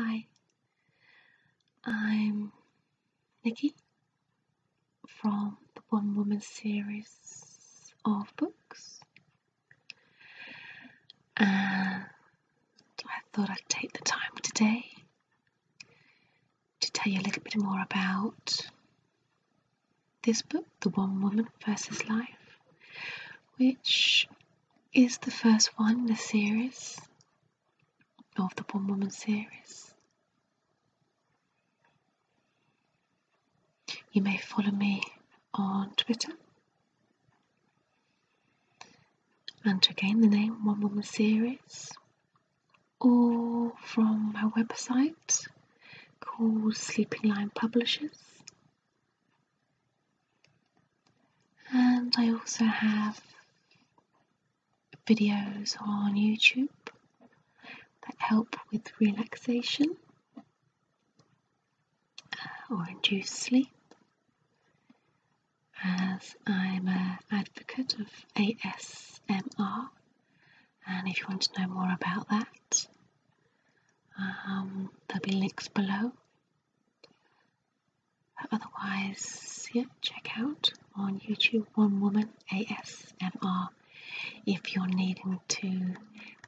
Hi, I'm Nikki from the One Woman series of books, and I thought I'd take the time today to tell you a little bit more about this book, The One Woman versus Life, which is the first one in the series of the One Woman series. You may follow me on Twitter under again the name One Woman Series, or from my website called Sleeping Lion Publishers. And I also have videos on YouTube that help with relaxation or induce sleep, as I'm an advocate of ASMR, and if you want to know more about that, there'll be links below. Otherwise, check out on YouTube One Woman ASMR if you're needing to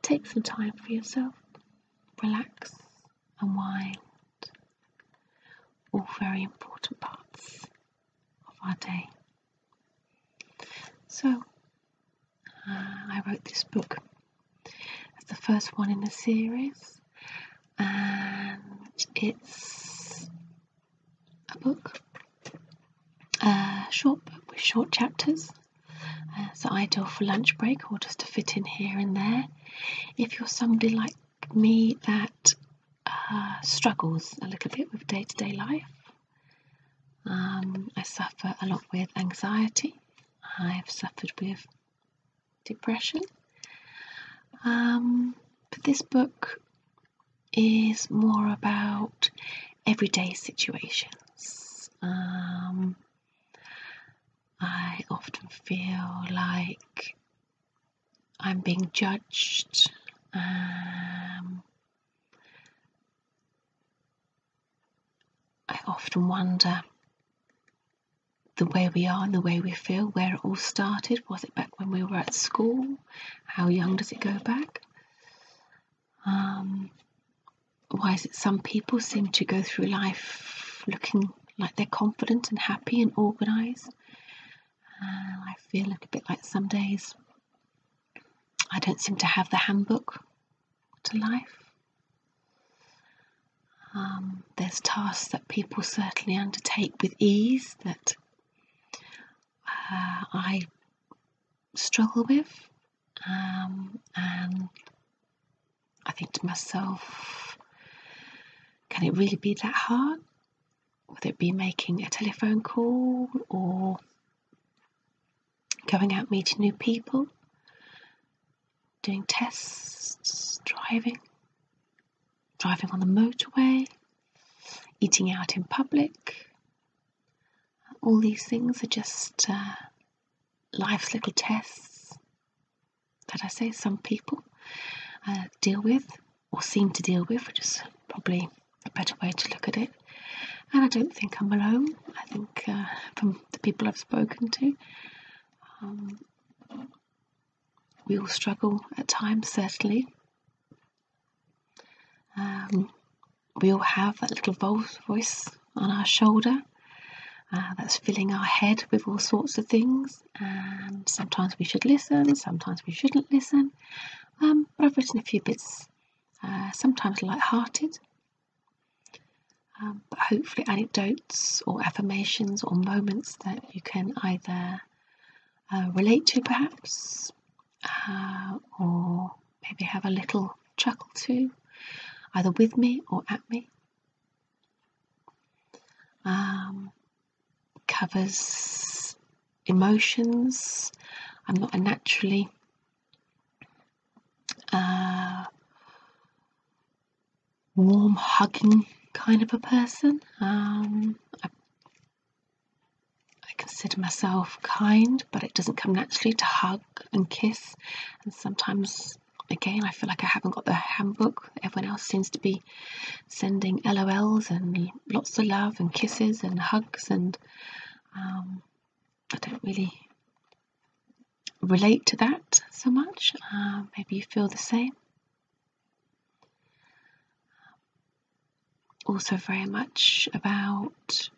take some time for yourself, relax, unwind, all very important parts of our day. So, I wrote this book as the first one in the series, and it's a book, a short book with short chapters. It's ideal for lunch break or just to fit in here and there. If you're somebody like me that struggles a little bit with day-to-day life, I suffer a lot with anxiety. I've suffered with depression. But this book is more about everyday situations. I often feel like I'm being judged. I often wonder the way we are and the way we feel, where it all started. Was it back when we were at school? How young does it go back? Why is it some people seem to go through life looking like they're confident and happy and organised? I feel a little bit like some days I don't seem to have the handbook to life. There's tasks that people certainly undertake with ease that I struggle with, and I think to myself, can it really be that hard? Whether it be making a telephone call or going out meeting new people, doing tests, driving on the motorway, eating out in public. All these things are just life's little tests that I say some people deal with, or seem to deal with, which is probably a better way to look at it. And I don't think I'm alone. I think from the people I've spoken to, we all struggle at times, certainly. We all have that little voice on our shoulder that's filling our head with all sorts of things, and sometimes we should listen, sometimes we shouldn't listen. But I've written a few bits, sometimes light-hearted, but hopefully anecdotes or affirmations or moments that you can either relate to perhaps, or maybe have a little chuckle to, either with me or at me. Covers emotions. I'm not a naturally warm, hugging kind of a person. I consider myself kind, but it doesn't come naturally to hug and kiss, and sometimes Again, I feel like I haven't got the handbook. Everyone else seems to be sending LOLs and lots of love and kisses and hugs, and I don't really relate to that so much. Maybe you feel the same. Also very much about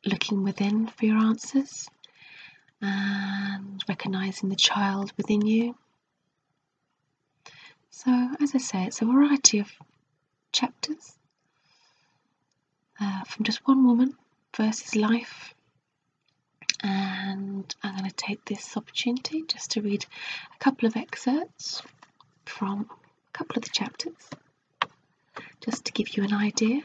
looking within for your answers and recognising the child within you. So, as I say, it's a variety of chapters from just one woman versus life. And I'm going to take this opportunity just to read a couple of excerpts from a couple of the chapters, just to give you an idea.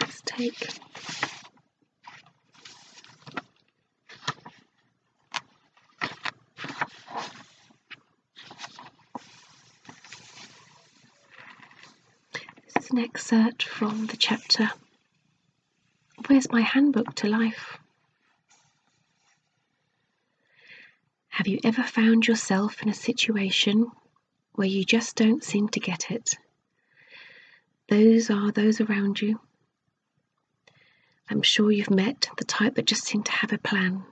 Let's take this is an excerpt from the chapter "Where's my handbook to life?" Have you ever found yourself in a situation where you just don't seem to get it? Those are those around you. I'm sure you've met the type that just seem to have a plan.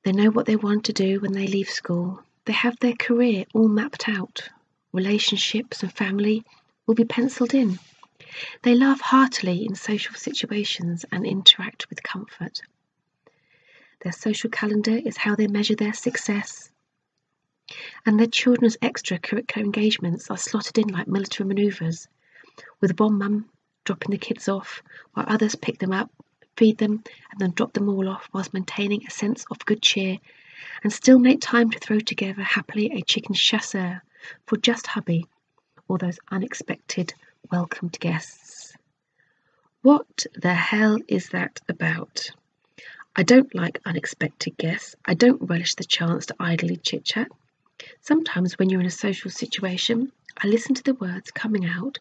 They know what they want to do when they leave school. They have their career all mapped out. Relationships and family will be penciled in. They laugh heartily in social situations and interact with comfort. Their social calendar is how they measure their success. And their children's extracurricular engagements are slotted in like military manoeuvres, with one mum dropping the kids off while others pick them up, feed them, and then drop them all off whilst maintaining a sense of good cheer, and still make time to throw together happily a chicken chasseur for just hubby or those unexpected welcomed guests. What the hell is that about? I don't like unexpected guests. I don't relish the chance to idly chit-chat. Sometimes when you're in a social situation, I listen to the words coming out,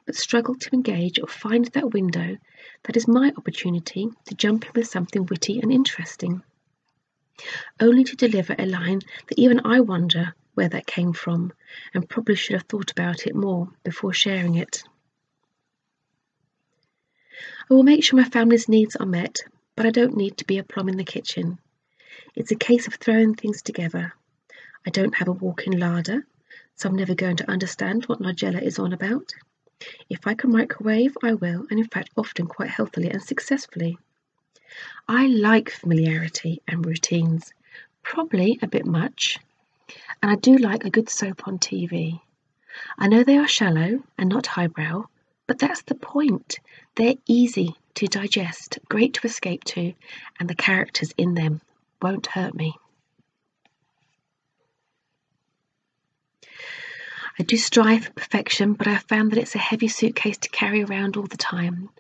but struggle to engage or find that window that is my opportunity to jump in with something witty and interesting, only to deliver a line that even I wonder where that came from, and probably should have thought about it more before sharing it. I will make sure my family's needs are met, but I don't need to be a plum in the kitchen. It's a case of throwing things together. I don't have a walk-in larder, so I'm never going to understand what Nigella is on about. If I can microwave, I will, and in fact often quite healthily and successfully. I like familiarity and routines, probably a bit much, and I do like a good soap on TV. I know they are shallow and not highbrow, but that's the point. They're easy to digest, great to escape to, and the characters in them won't hurt me. I do strive for perfection, but I have found that it's a heavy suitcase to carry around all the time,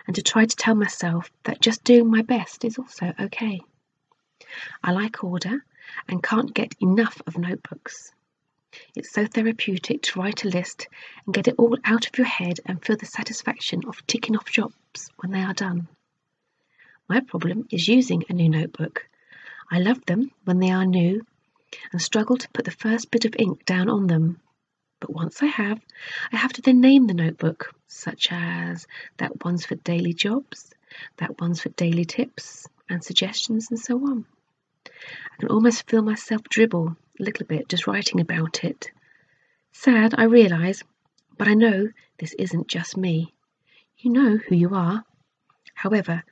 and to try to tell myself that just doing my best is also okay. I like order and can't get enough of notebooks. It's so therapeutic to write a list and get it all out of your head and feel the satisfaction of ticking off jobs when they are done. My problem is using a new notebook. I love them when they are new and struggle to put the first bit of ink down on them. But once I have to then name the notebook, such as that one's for daily jobs, that one's for daily tips and suggestions, and so on. I can almost feel myself dribble a little bit just writing about it. Sad, I realise, but I know this isn't just me. You know who you are. However,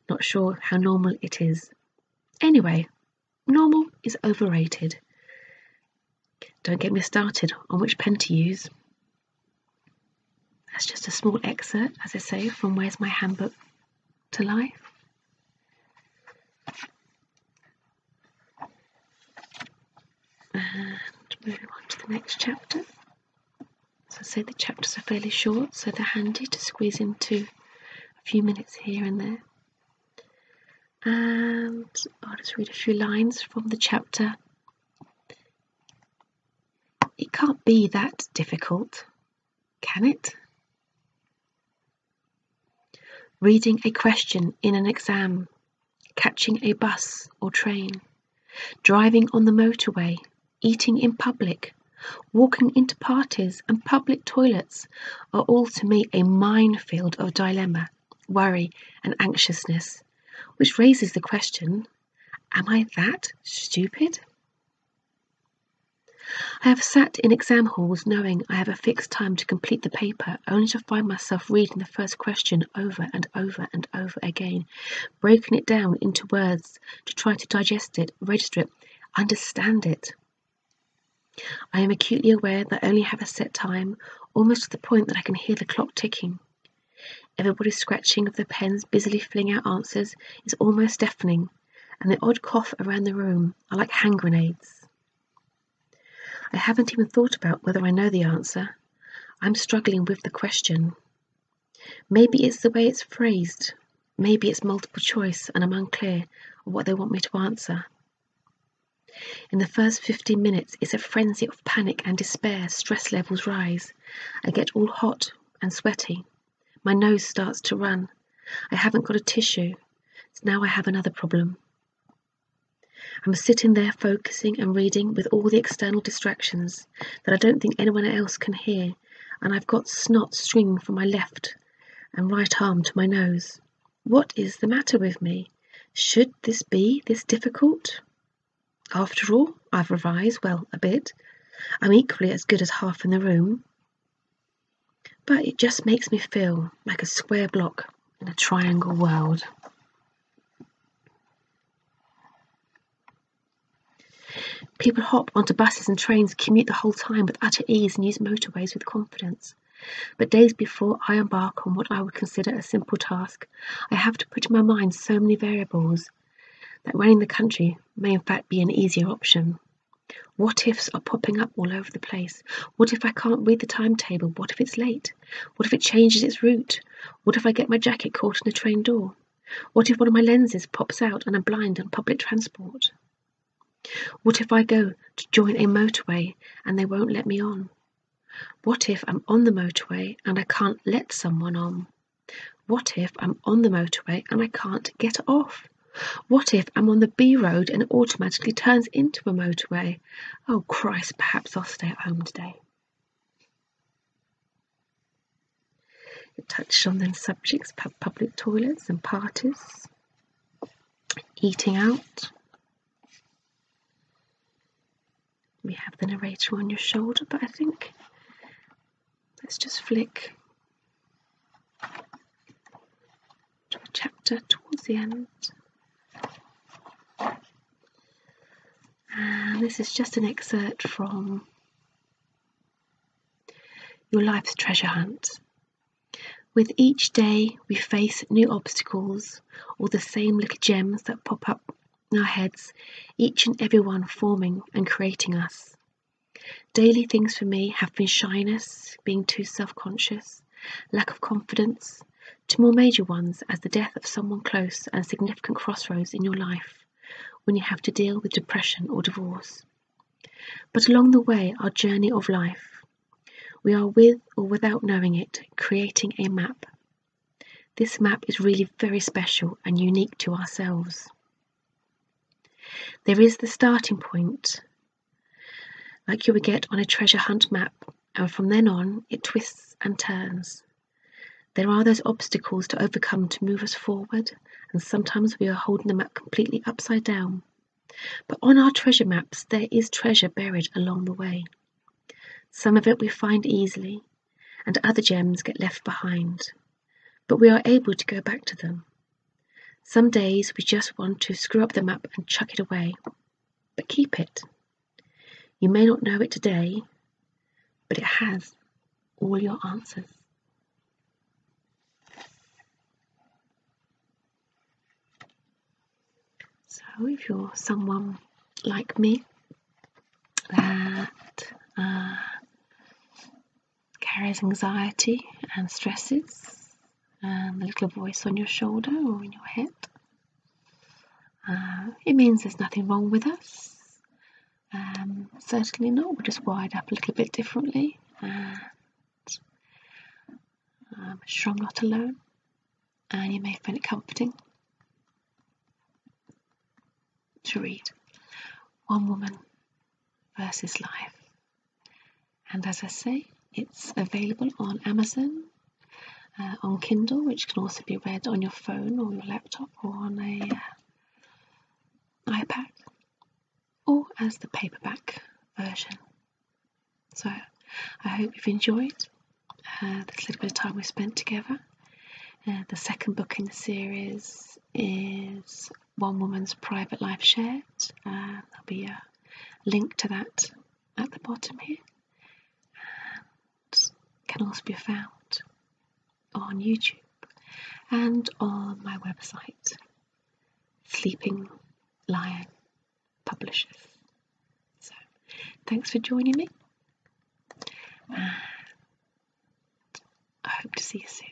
not sure how normal it is. Anyway, normal is overrated. Don't get me started on which pen to use. That's just a small excerpt, as I say, from Where's My Handbook to Life. And moving on to the next chapter. As I say, the chapters are fairly short, so they're handy to squeeze into a few minutes here and there. And I'll just read a few lines from the chapter. It can't be that difficult, can it? Reading a question in an exam, catching a bus or train, driving on the motorway, eating in public, walking into parties and public toilets are all to me a minefield of dilemma, worry and anxiousness, which raises the question, am I that stupid? I have sat in exam halls knowing I have a fixed time to complete the paper, only to find myself reading the first question over and over and over again, breaking it down into words to try to digest it, register it, understand it. I am acutely aware that I only have a set time, almost to the point that I can hear the clock ticking. Everybody's scratching of their pens, busily filling out answers, is almost deafening, and the odd cough around the room are like hand grenades. I haven't even thought about whether I know the answer. I'm struggling with the question. Maybe it's the way it's phrased. Maybe it's multiple choice and I'm unclear of what they want me to answer. In the first 15 minutes, it's a frenzy of panic and despair. Stress levels rise. I get all hot and sweaty. My nose starts to run. I haven't got a tissue. So now I have another problem. I'm sitting there focusing and reading with all the external distractions that I don't think anyone else can hear, and I've got snot streaming from my left and right arm to my nose. What is the matter with me? Should this be this difficult? After all, I've revised, well, a bit. I'm equally as good as half in the room. But it just makes me feel like a square block in a triangle world. People hop onto buses and trains, commute the whole time with utter ease and use motorways with confidence. But days before I embark on what I would consider a simple task, I have to put in my mind so many variables that running the country may in fact be an easier option. What ifs are popping up all over the place. What if I can't read the timetable? What if it's late? What if it changes its route? What if I get my jacket caught in the train door? What if one of my lenses pops out and I'm blind on public transport? What if I go to join a motorway and they won't let me on? What if I'm on the motorway and I can't let someone on? What if I'm on the motorway and I can't get off? What if I'm on the B road and it automatically turns into a motorway? Oh Christ, perhaps I'll stay at home today. It touched on then subjects, public toilets and parties, eating out. We have the narrator on your shoulder, but I think let's just flick to a chapter towards the end. And this is just an excerpt from Your Life's Treasure Hunt. With each day we face new obstacles, all the same little gems that pop up in our heads, each and every one forming and creating us. Daily things for me have been shyness, being too self-conscious, lack of confidence, to more major ones as the death of someone close and significant crossroads in your life when you have to deal with depression or divorce. But along the way, our journey of life, we are with or without knowing it, creating a map. This map is really very special and unique to ourselves. There is the starting point, like you would get on a treasure hunt map, and from then on it twists and turns. There are those obstacles to overcome to move us forward, and sometimes we are holding the map completely upside down. But on our treasure maps there is treasure buried along the way. Some of it we find easily, and other gems get left behind, but we are able to go back to them. Some days we just want to screw up the map and chuck it away, but keep it. You may not know it today, but it has all your answers. So if you're someone like me that carries anxiety and stresses, and the little voice on your shoulder or in your head, It means there's nothing wrong with us. Certainly not. We're just wired up a little bit differently. And I'm sure I'm not alone. And you may find it comforting to read One Woman versus Life. And as I say, it's available on Amazon, on Kindle, which can also be read on your phone or your laptop or on a iPad, or as the paperback version. So I hope you've enjoyed this little bit of time we spent together. The second book in the series is One Woman's Private Life Shared. There'll be a link to that at the bottom here, and can also be found on YouTube and on my website, Sleeping Lion Publishers. So thanks for joining me, and I hope to see you soon.